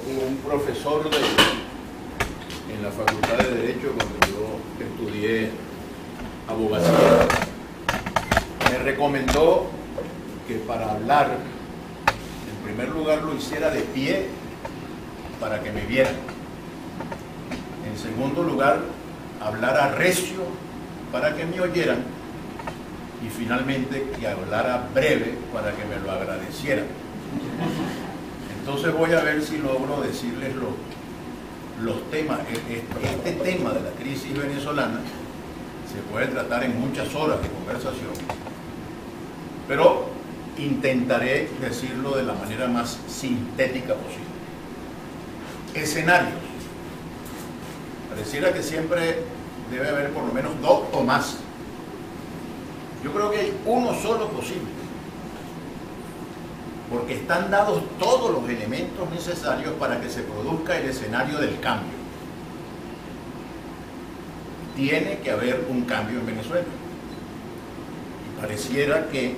un profesor en la Facultad de Derecho cuando yo estudié abogacía, me recomendó que para hablar, en primer lugar lo hiciera de pie para que me vieran. En segundo lugar, hablara recio para que me oyeran. Y finalmente, que hablara breve para que me lo agradecieran. Entonces voy a ver si logro decirles los temas. Este tema de la crisis venezolana se puede tratar en muchas horas de conversación, pero intentaré decirlo de la manera más sintética posible. Escenarios. Pareciera que siempre debe haber por lo menos dos o más. Yo creo que hay uno solo posible, porque están dados todos los elementos necesarios para que se produzca el escenario del cambio. Tiene que haber un cambio en Venezuela. Y pareciera que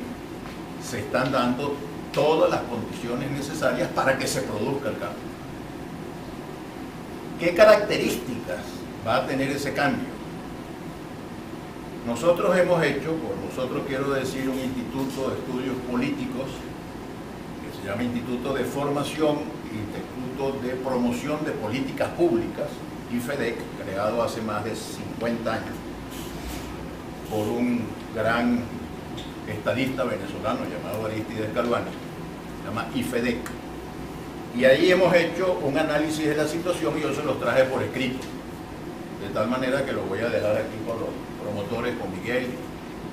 se están dando todas las condiciones necesarias para que se produzca el cambio. ¿Qué características va a tener ese cambio? Nosotros hemos hecho, por nosotros quiero decir, un instituto de estudios políticos que se llama Instituto de Formación, Instituto de Promoción de Políticas Públicas, IFEDEC, creado hace más de 50 años por un gran estadista venezolano llamado Aristides Calvani, se llama IFEDEC. Y ahí hemos hecho un análisis de la situación y yo se los traje por escrito, de tal manera que lo voy a dejar aquí con los promotores, con Miguel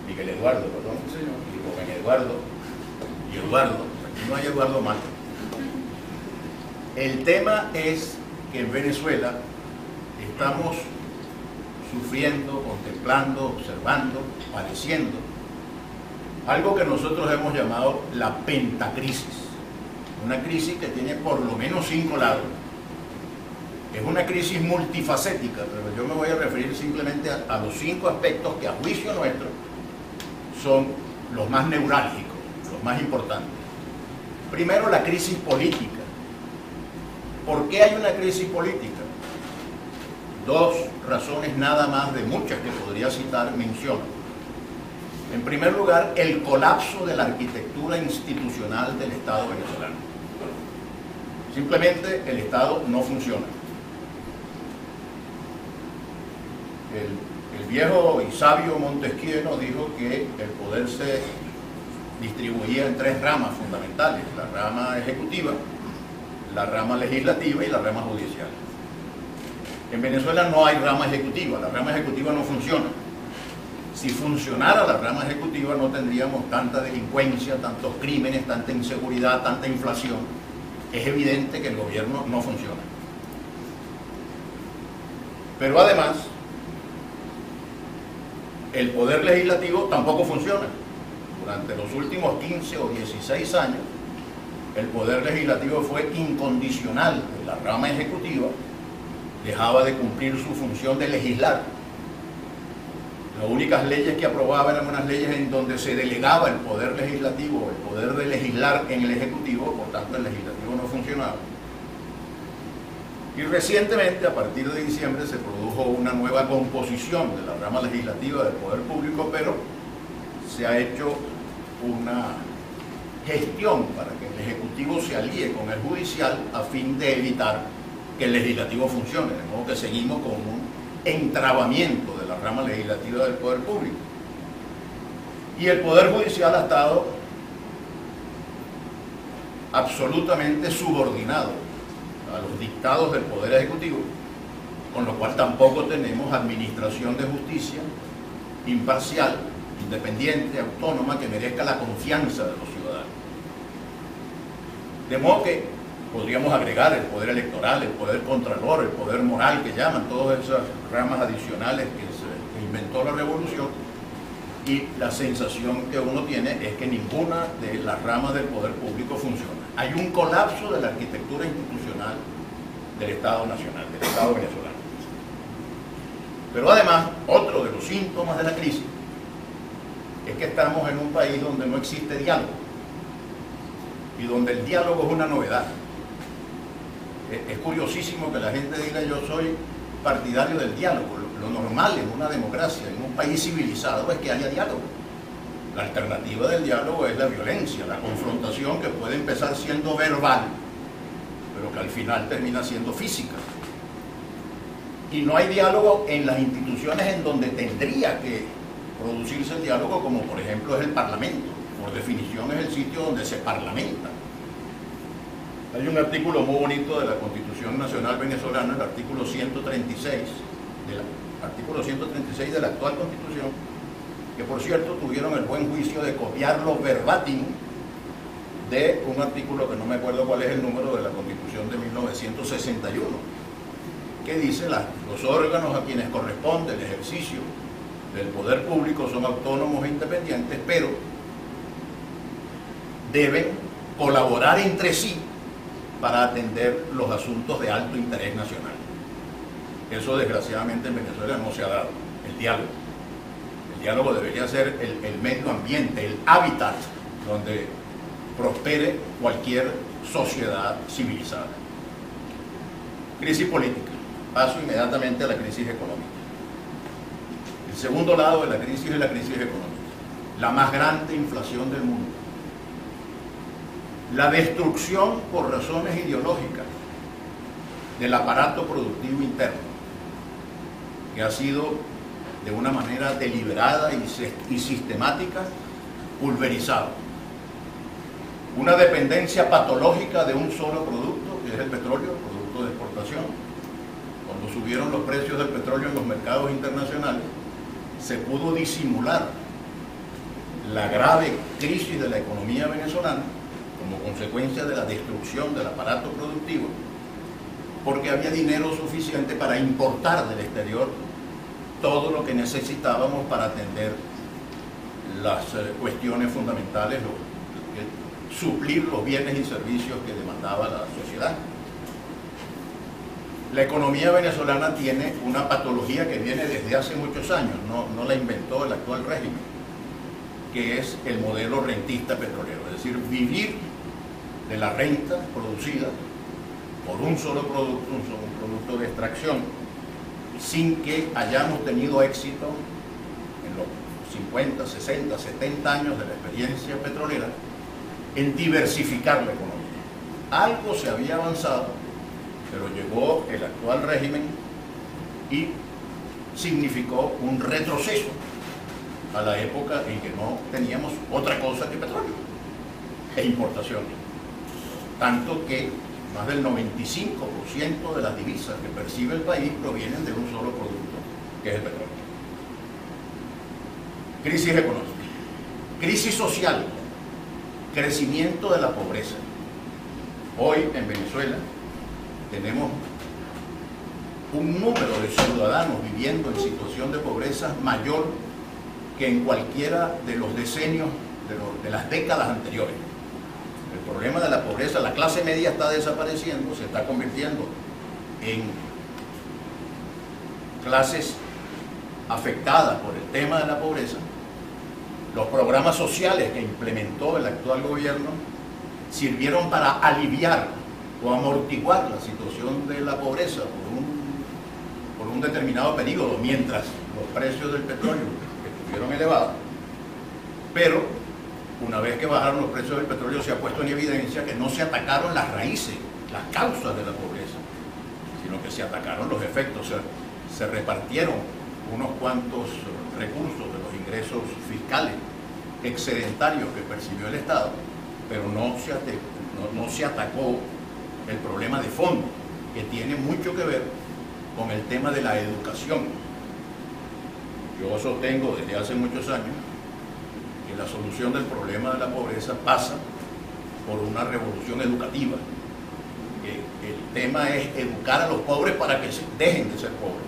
Eduardo, perdón, señor, y con Eduardo, aquí no hay Eduardo Mato. El tema es que en Venezuela estamos sufriendo, contemplando, observando, padeciendo algo que nosotros hemos llamado la pentacrisis. Una crisis que tiene por lo menos 5 lados. Es una crisis multifacética, pero yo me voy a referir simplemente a los 5 aspectos que a juicio nuestro son los más neurálgicos, los más importantes. Primero, la crisis política. ¿Por qué hay una crisis política? 2 razones nada más de muchas que podría citar menciono. En primer lugar, el colapso de la arquitectura institucional del Estado venezolano. Simplemente el Estado no funciona. El viejo y sabio Montesquieu nos dijo que el poder se distribuía en 3 ramas fundamentales: la rama ejecutiva, la rama legislativa y la rama judicial. En Venezuela no hay rama ejecutiva, la rama ejecutiva no funciona. Si funcionara la rama ejecutiva no tendríamos tanta delincuencia, tantos crímenes, tanta inseguridad, tanta inflación. Es evidente que el gobierno no funciona. Pero además, el poder legislativo tampoco funciona. Durante los últimos 15 o 16 años, el poder legislativo fue incondicional de la rama ejecutiva, dejaba de cumplir su función de legislar. Las únicas leyes que aprobaba eran unas leyes en donde se delegaba el poder legislativo, el poder de legislar en el Ejecutivo, por tanto el legislativo no funcionaba. Y recientemente, a partir de diciembre, se produjo una nueva composición de la rama legislativa del poder público, pero se ha hecho una gestión para que el Ejecutivo se alíe con el Judicial a fin de evitar que el Legislativo funcione, de modo que seguimos con un entrabamiento de la rama legislativa del poder público. Y el Poder Judicial ha estado absolutamente subordinado a los dictados del Poder Ejecutivo, con lo cual tampoco tenemos administración de justicia imparcial, independiente, autónoma, que merezca la confianza de los ciudadanos. De modo que podríamos agregar el poder electoral, el poder contralor, el poder moral que llaman, todas esas ramas adicionales que inventó la revolución, y la sensación que uno tiene es que ninguna de las ramas del poder público funciona. Hay un colapso de la arquitectura institucional del Estado Nacional, del Estado venezolano. Pero además, otro de los síntomas de la crisis es que estamos en un país donde no existe diálogo y donde el diálogo es una novedad. Es curiosísimo que la gente diga yo soy partidario del diálogo. Lo normal en una democracia, en un país civilizado, es que haya diálogo. La alternativa del diálogo es la violencia, la confrontación que puede empezar siendo verbal, pero que al final termina siendo física. Y no hay diálogo en las instituciones en donde tendría que producirse el diálogo, como por ejemplo es el Parlamento. Por definición es el sitio donde se parlamenta. Hay un artículo muy bonito de la Constitución Nacional Venezolana, el artículo 136, de la actual Constitución, que por cierto tuvieron el buen juicio de copiarlo verbatim de un artículo que no me acuerdo cuál es el número de la Constitución de 1961, que dice los órganos a quienes corresponde el ejercicio del poder público son autónomos e independientes, pero deben colaborar entre sí para atender los asuntos de alto interés nacional. Eso desgraciadamente en Venezuela no se ha dado, el diálogo. El diálogo debería ser el medio ambiente, el hábitat donde prospere cualquier sociedad civilizada. Crisis política. Paso inmediatamente a la crisis económica. El segundo lado de la crisis es la crisis económica. La más grande inflación del mundo. La destrucción por razones ideológicas del aparato productivo interno, que ha sido de una manera deliberada y sistemática pulverizado. Una dependencia patológica de un solo producto, que es el petróleo, producto de exportación. Cuando subieron los precios del petróleo en los mercados internacionales, se pudo disimular la grave crisis de la economía venezolana como consecuencia de la destrucción del aparato productivo, porque había dinero suficiente para importar del exterior todo lo que necesitábamos para atender las cuestiones fundamentales, suplir los bienes y servicios que demandaba la sociedad. La economía venezolana tiene una patología que viene desde hace muchos años, no la inventó el actual régimen, que es el modelo rentista petrolero, es decir, vivir de la renta producida por un solo producto, un producto de extracción, sin que hayamos tenido éxito en los 50, 60, 70 años de la experiencia petrolera en diversificar la economía. Algo se había avanzado, pero llegó el actual régimen y significó un retroceso a la época en que no teníamos otra cosa que petróleo e importaciones. Tanto que más del 95% de las divisas que percibe el país provienen de un solo producto, que es el petróleo. Crisis económica, crisis social, crecimiento de la pobreza. Hoy en Venezuela tenemos un número de ciudadanos viviendo en situación de pobreza mayor que en cualquiera de los decenios, de las décadas anteriores. El problema de la pobreza, la clase media está desapareciendo, se está convirtiendo en clases afectadas por el tema de la pobreza. Los programas sociales que implementó el actual gobierno sirvieron para aliviar o amortiguar la situación de la pobreza por un determinado periodo, mientras los precios del petróleo estuvieron elevados. Pero una vez que bajaron los precios del petróleo, se ha puesto en evidencia que no se atacaron las raíces, las causas de la pobreza, sino que se atacaron los efectos. Se repartieron unos cuantos recursos de los ingresos fiscales excedentarios que percibió el Estado, pero no se atacó el problema de fondo, que tiene mucho que ver con el tema de la educación. Yo sostengo desde hace muchos años que la solución del problema de la pobreza pasa por una revolución educativa. El tema es educar a los pobres para que dejen de ser pobres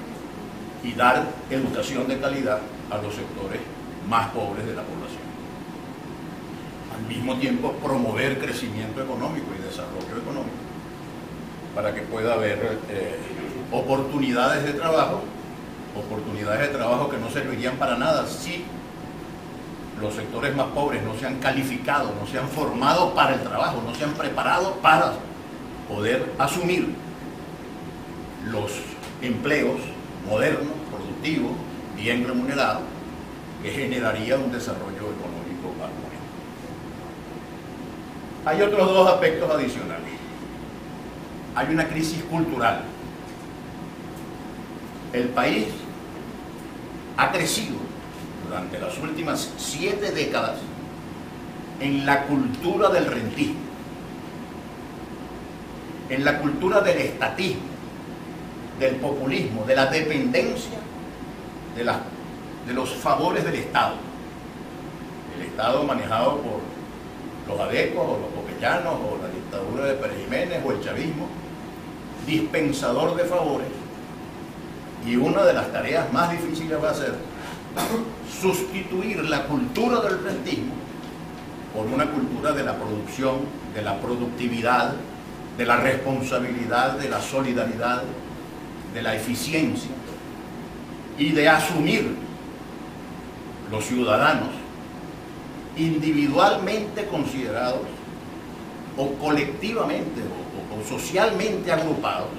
y dar educación de calidad a los sectores más pobres de la población. Al mismo tiempo, promover crecimiento económico y desarrollo económico para que pueda haber oportunidades de trabajo que no servirían para nada si los sectores más pobres no se han calificado, no se han formado para el trabajo, no se han preparado para poder asumir los empleos modernos, productivos, bien remunerados, que generaría un desarrollo económico armónico. Hay otros dos aspectos adicionales. Hay una crisis cultural. El país ha crecido durante las últimas 7 décadas en la cultura del rentismo, en la cultura del estatismo, del populismo, de la dependencia de los favores del Estado. El Estado manejado por los adecos o los copellanos o la dictadura de Pérez Jiménez o el chavismo, dispensador de favores, y una de las tareas más difíciles va a ser sustituir la cultura del rentismo por una cultura de la producción, de la productividad, de la responsabilidad, de la solidaridad, de la eficiencia, y de asumir los ciudadanos individualmente considerados o colectivamente o socialmente agrupados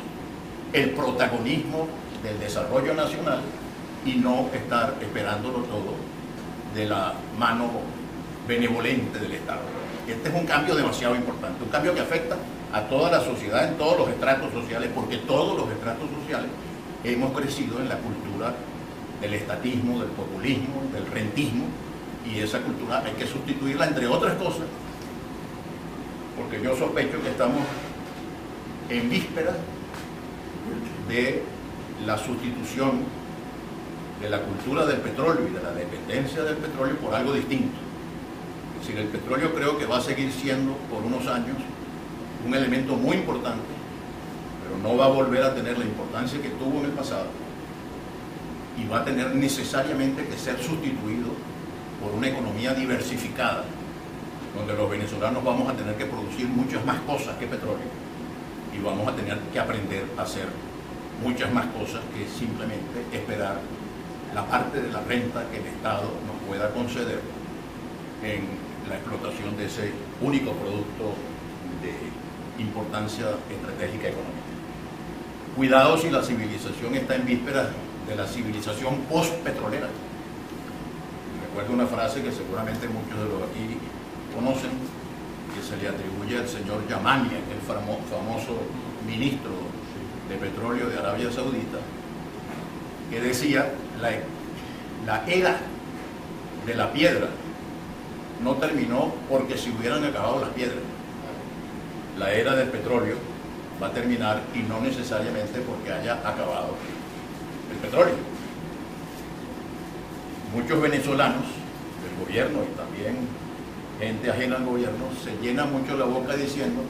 el protagonismo del desarrollo nacional y no estar esperándolo todo de la mano benevolente del Estado. Este es un cambio demasiado importante, un cambio que afecta a toda la sociedad, en todos los estratos sociales, porque todos los estratos sociales hemos crecido en la cultura del estatismo, del populismo, del rentismo, y esa cultura hay que sustituirla, entre otras cosas, porque yo sospecho que estamos en vísperas de la sustitución de la cultura del petróleo y de la dependencia del petróleo por algo distinto. Es decir, el petróleo creo que va a seguir siendo por unos años un elemento muy importante, pero no va a volver a tener la importancia que tuvo en el pasado, y va a tener necesariamente que ser sustituido por una economía diversificada, donde los venezolanos vamos a tener que producir muchas más cosas que petróleo, y vamos a tener que aprender a hacer muchas más cosas que simplemente esperar la parte de la renta que el Estado nos pueda conceder en la explotación de ese único producto de importancia estratégica económica. Cuidado si la civilización está en vísperas de la civilización post-petrolera. Recuerdo una frase que seguramente muchos de los aquí conocen, que se le atribuye al señor Yamani, el famoso ministro de petróleo de Arabia Saudita, que decía: la era de la piedra no terminó porque se hubieran acabado las piedras. La era del petróleo va a terminar, y no necesariamente porque haya acabado el petróleo. Muchos venezolanos del gobierno y también gente ajena al gobierno se llenan mucho la boca diciendo: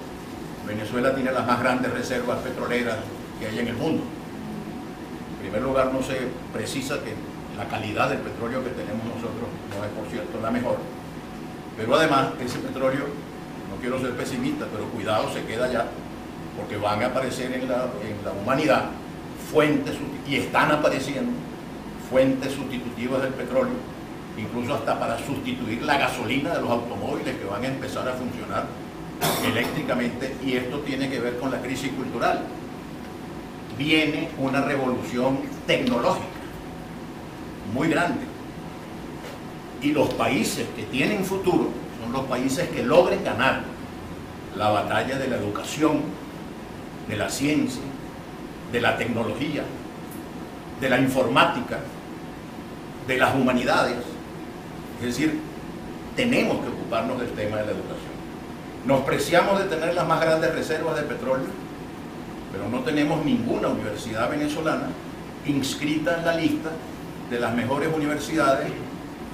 Venezuela tiene las más grandes reservas petroleras que hay en el mundo. En primer lugar, no se precisa que la calidad del petróleo que tenemos nosotros no es, por cierto, la mejor, pero además ese petróleo, no quiero ser pesimista, pero cuidado, se queda allá, porque van a aparecer en la humanidad fuentes, y están apareciendo fuentes sustitutivas del petróleo, incluso hasta para sustituir la gasolina de los automóviles, que van a empezar a funcionar eléctricamente, y esto tiene que ver con la crisis cultural. Viene una revolución tecnológica muy grande, y los países que tienen futuro son los países que logren ganar la batalla de la educación, de la ciencia, de la tecnología, de la informática, de las humanidades. Es decir, tenemos que ocuparnos del tema de la educación. Nos preciamos de tener las más grandes reservas de petróleo, pero no tenemos ninguna universidad venezolana inscrita en la lista de las mejores universidades,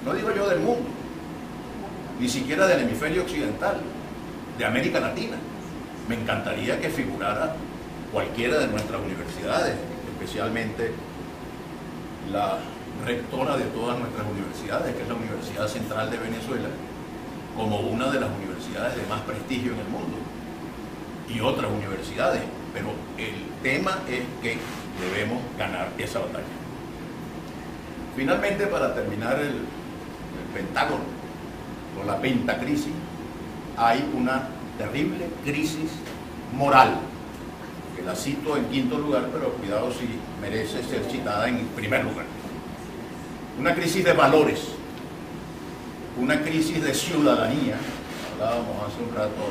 no digo yo del mundo, ni siquiera del hemisferio occidental, de América Latina. Me encantaría que figurara cualquiera de nuestras universidades, especialmente la rectora de todas nuestras universidades, que es la Universidad Central de Venezuela, como una de las universidades de más prestigio en el mundo, y otras universidades, pero el tema es que debemos ganar esa batalla. Finalmente, para terminar el pentágono, o la pentacrisis, hay una terrible crisis moral, que la cito en quinto lugar, pero cuidado si merece ser citada en primer lugar. Una crisis de valores, una crisis de ciudadanía. Hablábamos hace un rato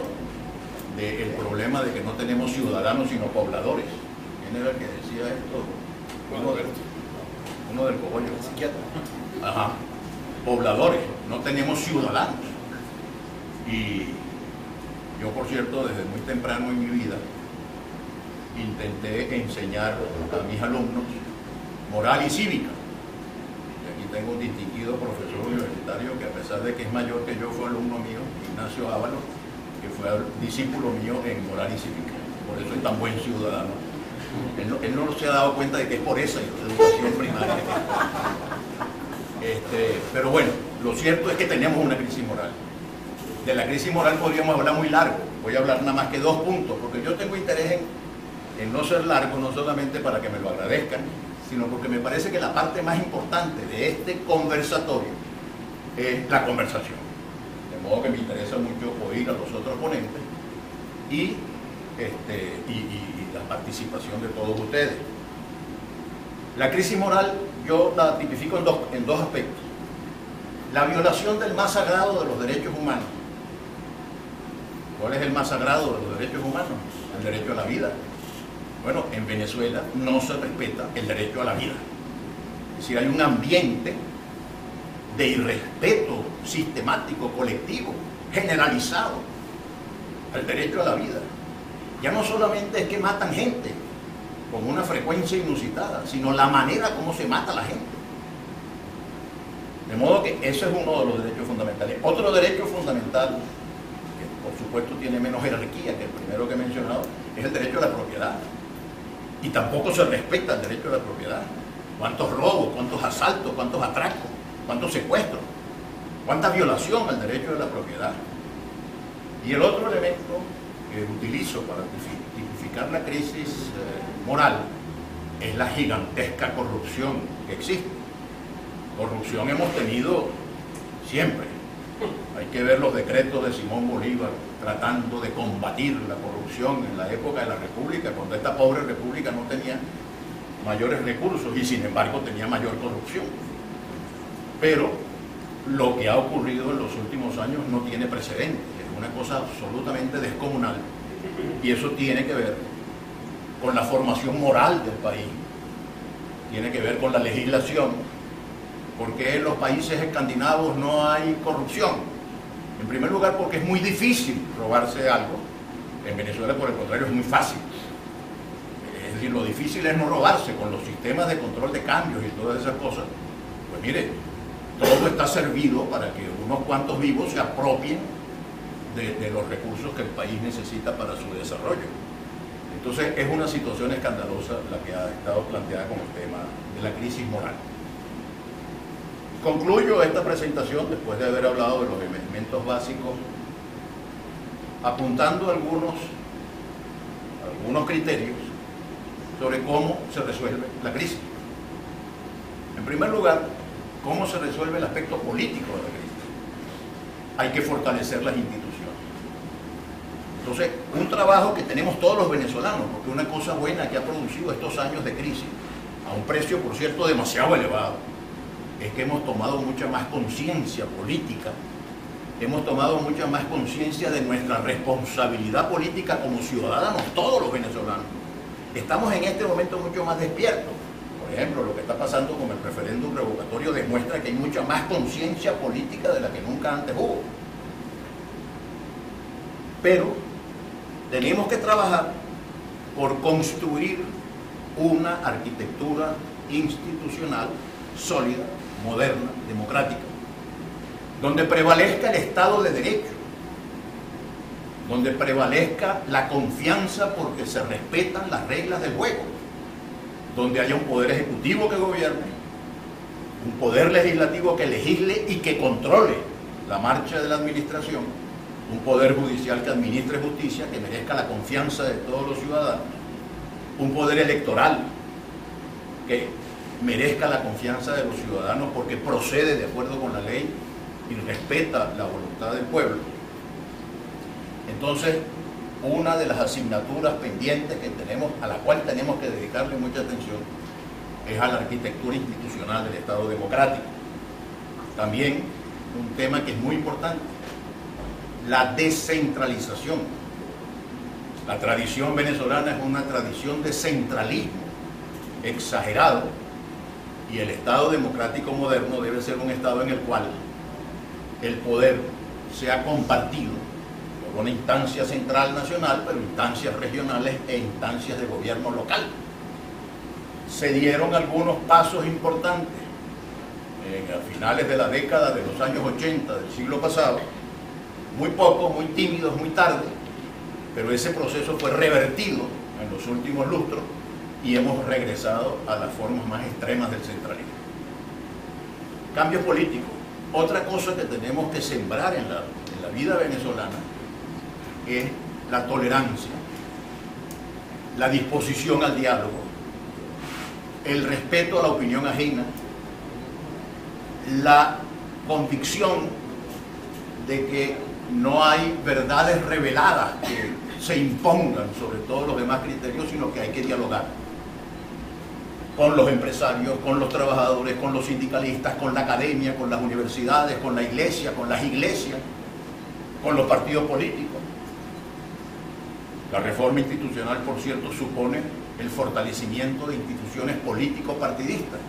del problema de que no tenemos ciudadanos sino pobladores. ¿Quién era el que decía esto? Uno del Cogollo, psiquiatra. Ajá. Pobladores, no tenemos ciudadanos. Y yo, por cierto, desde muy temprano en mi vida intenté enseñar a mis alumnos moral y cívica. Y aquí tengo un distinguido profesor universitario que, a pesar de que es mayor que yo, fue alumno mío, Ignacio Ábalos, que fue discípulo mío en moral y cívica. Por eso es tan buen ciudadano. Él no se ha dado cuenta de que es por esa educación primaria. Pero bueno, lo cierto es que tenemos una crisis moral. De la crisis moral podríamos hablar muy largo. Voy a hablar nada más que 2 puntos, porque yo tengo interés en no ser largo, no solamente para que me lo agradezcan, sino porque me parece que la parte más importante de este conversatorio es la conversación. De modo que me interesa mucho oír a los otros ponentes y la participación de todos ustedes. La crisis moral yo la tipifico en dos aspectos. La violación del más sagrado de los derechos humanos. ¿Cuál es el más sagrado de los derechos humanos? El derecho a la vida. Bueno, en Venezuela no se respeta el derecho a la vida. Es decir, hay un ambiente de irrespeto sistemático, colectivo, generalizado al derecho a la vida. Ya no solamente es que matan gente con una frecuencia inusitada, sino la manera como se mata a la gente. De modo que ese es uno de los derechos fundamentales. Otro derecho fundamental, que por supuesto tiene menos jerarquía que el primero que he mencionado, es el derecho a la propiedad. Y tampoco se respeta el derecho a la propiedad. ¿Cuántos robos, cuántos asaltos, cuántos atracos, cuántos secuestros, cuánta violación al derecho a la propiedad? Y el otro elemento que utilizo para tipificar la crisis moral es la gigantesca corrupción que existe. Corrupción hemos tenido siempre. Hay que ver los decretos de Simón Bolívar tratando de combatir la corrupción en la época de la República, cuando esta pobre República no tenía mayores recursos y sin embargo tenía mayor corrupción. Pero lo que ha ocurrido en los últimos años no tiene precedentes, es una cosa absolutamente descomunal, y eso tiene que ver con la formación moral del país, tiene que ver con la legislación. Porque en los países escandinavos no hay corrupción? En primer lugar, porque es muy difícil robarse algo. En Venezuela, por el contrario, es muy fácil. Es decir, lo difícil es no robarse. Con los sistemas de control de cambios y todas esas cosas, pues mire, todo está servido para que unos cuantos vivos se apropien de los recursos que el país necesita para su desarrollo. Entonces, es una situación escandalosa la que ha estado planteada como el tema de la crisis moral. Concluyo esta presentación, después de haber hablado de los elementos básicos, apuntando algunos criterios sobre cómo se resuelve la crisis. En primer lugar, cómo se resuelve el aspecto político de la crisis. Hay que fortalecer las instituciones. Entonces, un trabajo que tenemos todos los venezolanos, porque una cosa buena que ha producido estos años de crisis, a un precio, por cierto, demasiado elevado, es que hemos tomado mucha más conciencia política, hemos tomado mucha más conciencia de nuestra responsabilidad política como ciudadanos, todos los venezolanos. Estamos en este momento mucho más despiertos. Por ejemplo, lo que está pasando con el referéndum revocatorio demuestra que hay mucha más conciencia política de la que nunca antes hubo. Pero tenemos que trabajar por construir una arquitectura institucional sólida, moderna, democrática, donde prevalezca el Estado de Derecho, donde prevalezca la confianza porque se respetan las reglas del juego, donde haya un poder ejecutivo que gobierne, un poder legislativo que legisle y que controle la marcha de la administración, un poder judicial que administre justicia, que merezca la confianza de todos los ciudadanos, un poder electoral que merezca la confianza de los ciudadanos porque procede de acuerdo con la ley y respeta la voluntad del pueblo. Entonces, una de las asignaturas pendientes que tenemos, a la cual tenemos que dedicarle mucha atención, es a la arquitectura institucional del Estado democrático. También un tema que es muy importante, la descentralización. La tradición venezolana es una tradición de centralismo exagerado, y el Estado democrático moderno debe ser un Estado en el cual el poder sea compartido por una instancia central nacional, pero instancias regionales e instancias de gobierno local. Se dieron algunos pasos importantes a finales de la década de los años 80 del siglo pasado, muy pocos, muy tímidos, muy tarde, pero ese proceso fue revertido en los últimos lustros y hemos regresado a las formas más extremas del centralismo. Cambios políticos. Otra cosa que tenemos que sembrar en la vida venezolana es la tolerancia, la disposición al diálogo, el respeto a la opinión ajena, la convicción de que no hay verdades reveladas que se impongan sobre todos los demás criterios, sino que hay que dialogar con los empresarios, con los trabajadores, con los sindicalistas, con la academia, con las universidades, con la iglesia, con las iglesias, con los partidos políticos. La reforma institucional, por cierto, supone el fortalecimiento de instituciones político-partidistas.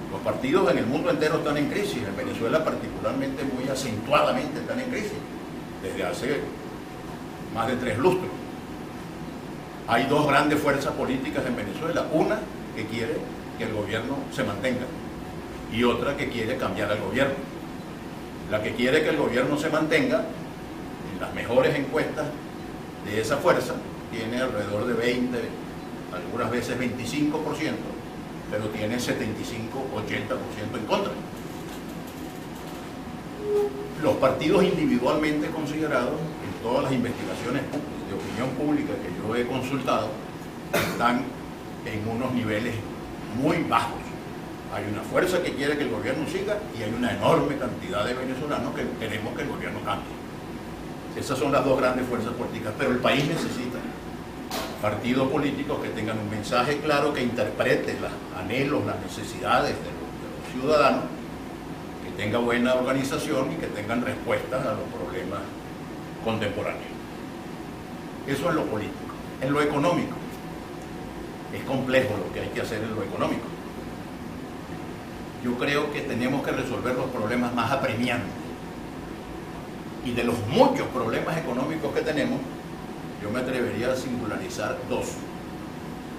Los partidos en el mundo entero están en crisis, en Venezuela particularmente muy acentuadamente están en crisis, desde hace más de 3 lustros. Hay 2 grandes fuerzas políticas en Venezuela, una que quiere que el gobierno se mantenga y otra que quiere cambiar al gobierno. La que quiere que el gobierno se mantenga, en las mejores encuestas de esa fuerza, tiene alrededor de 20, algunas veces 25%, pero tiene 75-80% en contra. Los partidos individualmente considerados, en todas las investigaciones de opinión pública que yo he consultado, están en unos niveles muy bajos. Hay una fuerza que quiere que el gobierno siga y hay una enorme cantidad de venezolanos que queremos que el gobierno cambie. Esas son las 2 grandes fuerzas políticas, pero el país necesita partidos políticos que tengan un mensaje claro, que interprete los anhelos, las necesidades de los ciudadanos, que tenga buena organización y que tengan respuestas a los problemas contemporáneos. Eso es lo político. En lo económico, es complejo lo que hay que hacer en lo económico. Yo creo que tenemos que resolver los problemas más apremiantes. Y de los muchos problemas económicos que tenemos, yo me atrevería a singularizar 2.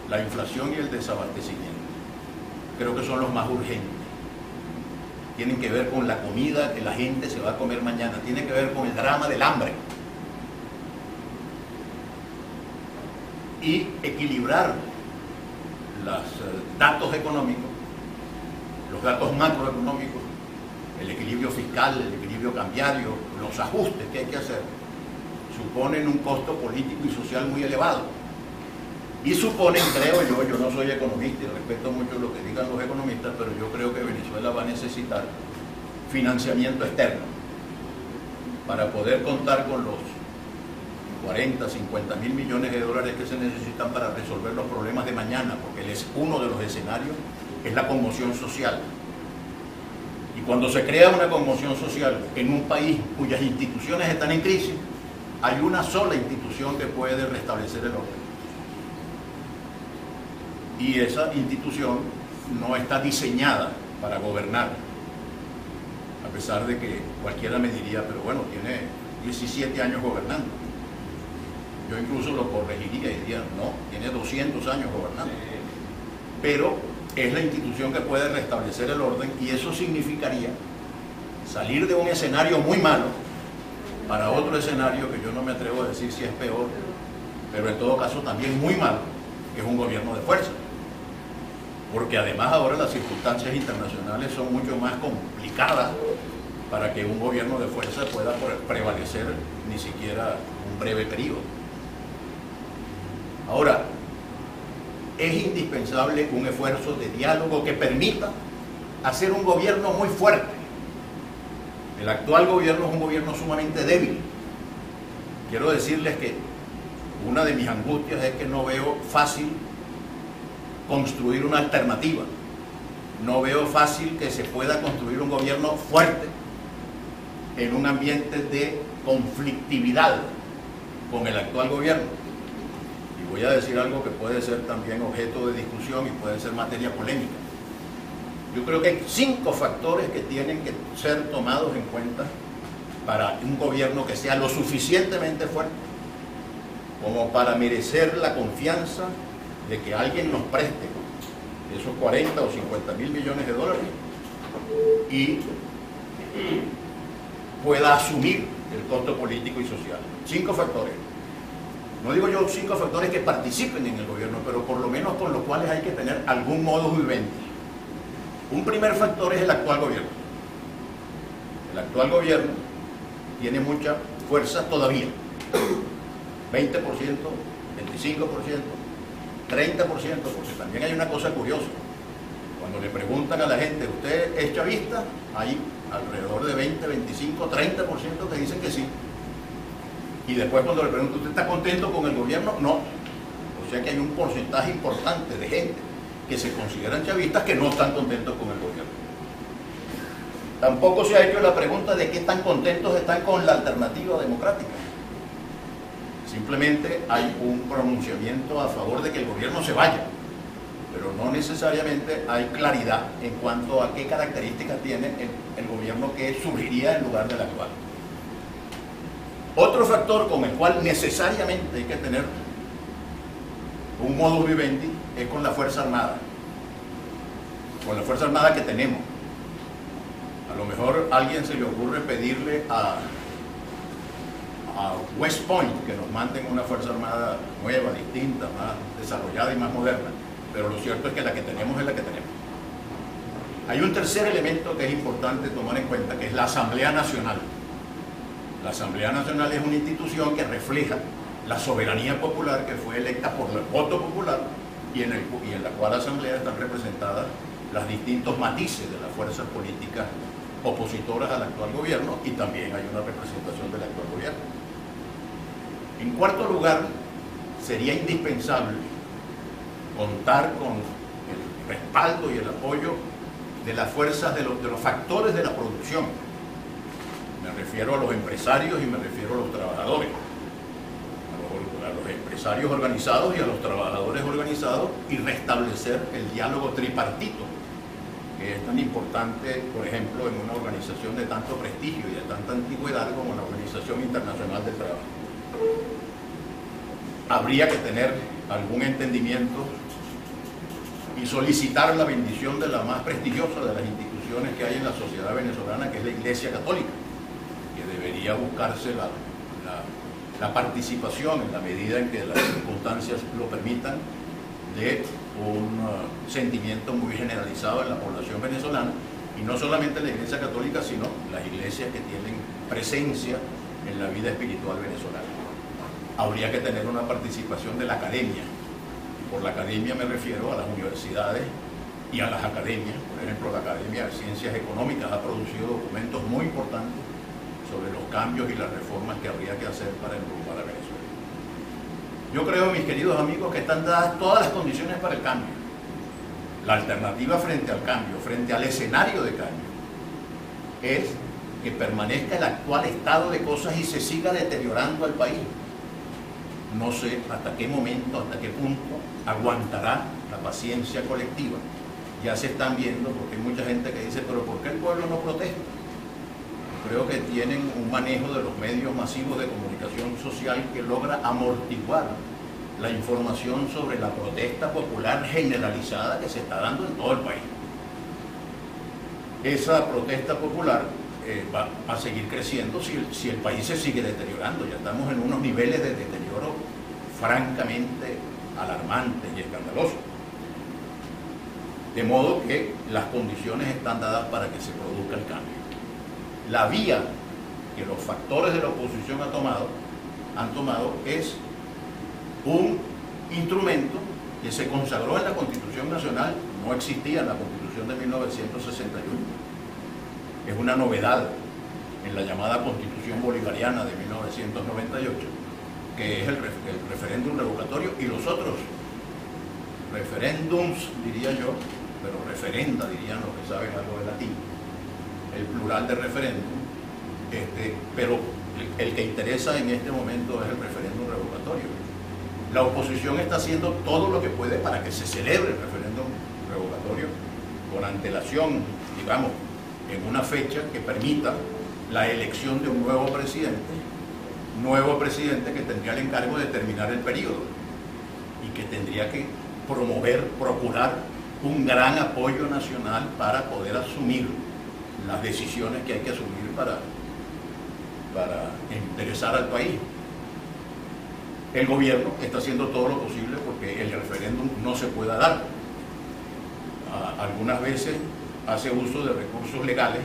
La inflación y el desabastecimiento. Creo que son los más urgentes. Tienen que ver con la comida que la gente se va a comer mañana. Tienen que ver con el drama del hambre. Y equilibrar los datos económicos, los datos macroeconómicos, el equilibrio fiscal, el equilibrio cambiario, los ajustes que hay que hacer, suponen un costo político y social muy elevado. Y suponen, creo yo no soy economista y respeto mucho lo que digan los economistas, pero yo creo que Venezuela va a necesitar financiamiento externo para poder contar con los 40, 50 mil millones de dólares que se necesitan para resolver los problemas de mañana, porque uno de los escenarios es la conmoción social. Y cuando se crea una conmoción social en un país cuyas instituciones están en crisis, hay una sola institución que puede restablecer el orden. Y esa institución no está diseñada para gobernar, a pesar de que cualquiera me diría, pero bueno, tiene 17 años gobernando. Yo incluso lo corregiría y diría, no, tiene 200 años gobernando. Pero es la institución que puede restablecer el orden, y eso significaría salir de un escenario muy malo para otro escenario que yo no me atrevo a decir si es peor, pero en todo caso también muy malo, que es un gobierno de fuerza. Porque además ahora las circunstancias internacionales son mucho más complicadas para que un gobierno de fuerza pueda prevalecer ni siquiera un breve periodo. Ahora, es indispensable un esfuerzo de diálogo que permita hacer un gobierno muy fuerte. El actual gobierno es un gobierno sumamente débil. Quiero decirles que una de mis angustias es que no veo fácil construir una alternativa. No veo fácil que se pueda construir un gobierno fuerte en un ambiente de conflictividad con el actual gobierno. Y voy a decir algo que puede ser también objeto de discusión y puede ser materia polémica. Yo creo que hay 5 factores que tienen que ser tomados en cuenta para un gobierno que sea lo suficientemente fuerte como para merecer la confianza de que alguien nos preste esos 40 o 50 mil millones de dólares y pueda asumir el costo político y social. 5 factores. No digo yo 5 factores que participen en el gobierno, pero por lo menos con los cuales hay que tener algún modus vivendi. Un primer factor es el actual gobierno. El actual gobierno tiene mucha fuerza todavía. 20%, 25%, 30%, porque también hay una cosa curiosa. Cuando le preguntan a la gente, ¿usted es chavista? Hay alrededor de 20, 25, 30% que dicen que sí. Y después cuando le preguntan, ¿usted está contento con el gobierno? No. O sea que hay un porcentaje importante de gente que se consideran chavistas que no están contentos con el gobierno. Tampoco se ha hecho la pregunta de qué tan contentos están con la alternativa democrática. Simplemente hay un pronunciamiento a favor de que el gobierno se vaya, pero no necesariamente hay claridad en cuanto a qué características tiene el gobierno que surgiría en lugar del actual. Otro factor con el cual necesariamente hay que tener un modus vivendi es con la Fuerza Armada. Con la Fuerza Armada que tenemos. A lo mejor a alguien se le ocurre pedirle a West Point que nos manden una Fuerza Armada nueva, distinta, más desarrollada y más moderna. Pero lo cierto es que la que tenemos es la que tenemos. Hay un tercer elemento que es importante tomar en cuenta, que es la Asamblea Nacional. La Asamblea Nacional es una institución que refleja la soberanía popular que fue electa por el voto popular y en la cual Asamblea están representadas los distintos matices de las fuerzas políticas opositoras al actual gobierno y también hay una representación del actual gobierno. En cuarto lugar, sería indispensable contar con el respaldo y el apoyo de las fuerzas, de los factores de la producción. Me refiero a los empresarios y me refiero a los trabajadores. A los empresarios organizados y a los trabajadores organizados y restablecer el diálogo tripartito, que es tan importante, por ejemplo, en una organización de tanto prestigio y de tanta antigüedad como la Organización Internacional del Trabajo. Habría que tener algún entendimiento y solicitar la bendición de la más prestigiosa de las instituciones que hay en la sociedad venezolana, que es la Iglesia Católica, que debería buscarse la participación, en la medida en que las circunstancias lo permitan, de un sentimiento muy generalizado en la población venezolana, y no solamente la Iglesia Católica, sino las iglesias que tienen presencia en la vida espiritual venezolana. Habría que tener una participación de la academia. Por la academia me refiero a las universidades y a las academias. Por ejemplo, la Academia de Ciencias Económicas ha producido documentos muy importantes sobre los cambios y las reformas que habría que hacer para enrumbar a Venezuela. Yo creo, mis queridos amigos, que están dadas todas las condiciones para el cambio. La alternativa frente al cambio, frente al escenario de cambio, es que permanezca el actual estado de cosas y se siga deteriorando el país. No sé hasta qué momento, hasta qué punto aguantará la paciencia colectiva. Ya se están viendo, porque hay mucha gente que dice, pero ¿por qué el pueblo no protesta? Creo que tienen un manejo de los medios masivos de comunicación social que logra amortiguar la información sobre la protesta popular generalizada que se está dando en todo el país. Esa protesta popular va a seguir creciendo si el país se sigue deteriorando. Ya estamos en unos niveles de deterioro francamente alarmantes y escandalosos. De modo que las condiciones están dadas para que se produzca el cambio. La vía que los factores de la oposición han tomado es un instrumento que se consagró en la Constitución Nacional, no existía en la Constitución de 1961. Es una novedad en la llamada Constitución Bolivariana de 1998, que es el referéndum revocatorio, y los otros referéndums, diría yo, pero referenda dirían los que saben algo de latín, el plural de referéndum, pero el que interesa en este momento es el referéndum revocatorio. La oposición está haciendo todo lo que puede para que se celebre el referéndum revocatorio con antelación, digamos, en una fecha que permita la elección de un nuevo presidente que tendría el encargo de terminar el periodo y que tendría que procurar un gran apoyo nacional para poder asumir las decisiones que hay que asumir para interesar al país. El gobierno está haciendo todo lo posible porque el referéndum no se pueda dar. Algunas veces hace uso de recursos legales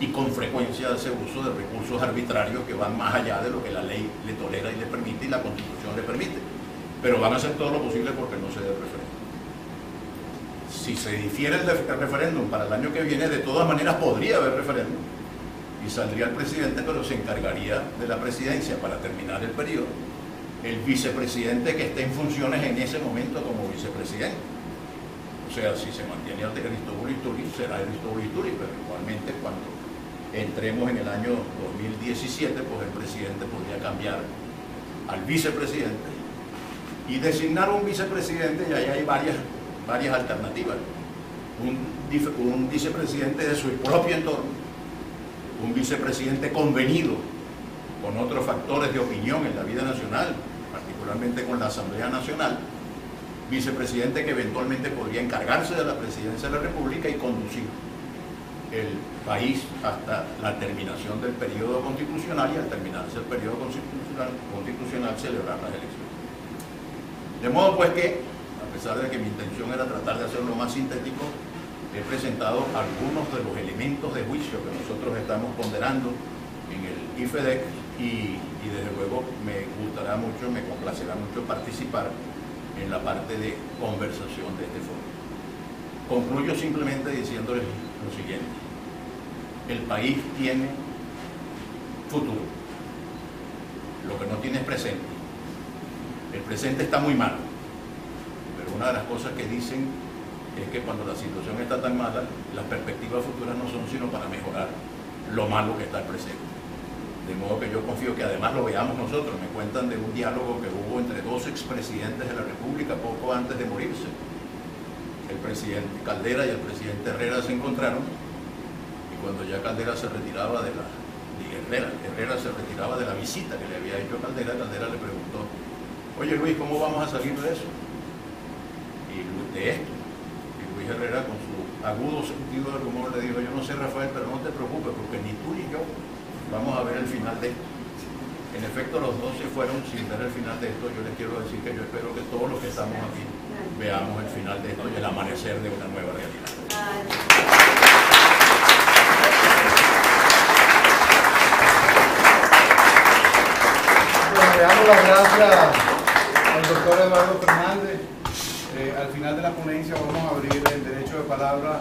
y con frecuencia hace uso de recursos arbitrarios que van más allá de lo que la ley le tolera y le permite y la Constitución le permite. Pero van a hacer todo lo posible porque no se dé el referéndum. Si se difiere el referéndum para el año que viene, de todas maneras podría haber referéndum y saldría el presidente, pero se encargaría de la presidencia para terminar el periodo el vicepresidente que esté en funciones en ese momento como vicepresidente. O sea, si se mantiene Aristóbulo Istúriz, será Aristóbulo Istúriz, pero igualmente cuando entremos en el año 2017, pues el presidente podría cambiar al vicepresidente y designar un vicepresidente, y ahí hay varias alternativas. Un vicepresidente de su propio entorno, un vicepresidente convenido con otros factores de opinión en la vida nacional, particularmente con la Asamblea Nacional, vicepresidente que eventualmente podría encargarse de la presidencia de la República y conducir el país hasta la terminación del periodo constitucional, y al terminarse el periodo constitucional celebrar las elecciones. De modo pues que, a pesar de que mi intención era tratar de hacerlo más sintético, he presentado algunos de los elementos de juicio que nosotros estamos ponderando en el IFEDEC y desde luego me gustará mucho, me complacerá mucho participar en la parte de conversación de este foro. Concluyo simplemente diciéndoles lo siguiente: el país tiene futuro, lo que no tiene es presente. El presente está muy mal, pero una de las cosas que dicen es que cuando la situación está tan mala, las perspectivas futuras no son sino para mejorar lo malo que está el presente. De modo que yo confío que además lo veamos nosotros. Me cuentan de un diálogo que hubo entre dos expresidentes de la República poco antes de morirse. El presidente Caldera y el presidente Herrera se encontraron, y cuando ya Caldera se retiraba Herrera se retiraba de la visita que le había hecho Caldera, Caldera le preguntó: oye Luis, ¿cómo vamos a salir de eso? Y de esto. Y Luis Herrera, con su agudo sentido del humor, le dijo: yo no sé, Rafael, pero no te preocupes, porque ni tú ni yo vamos a ver el final de esto. En efecto, los dos se fueron sin ver el final de esto. Yo les quiero decir que yo espero que todos los que estamos aquí veamos el final de esto y el amanecer de una nueva realidad. Bueno, le damos las gracias al doctor Eduardo Fernández. Al final de la ponencia vamos a abrir el derecho de palabra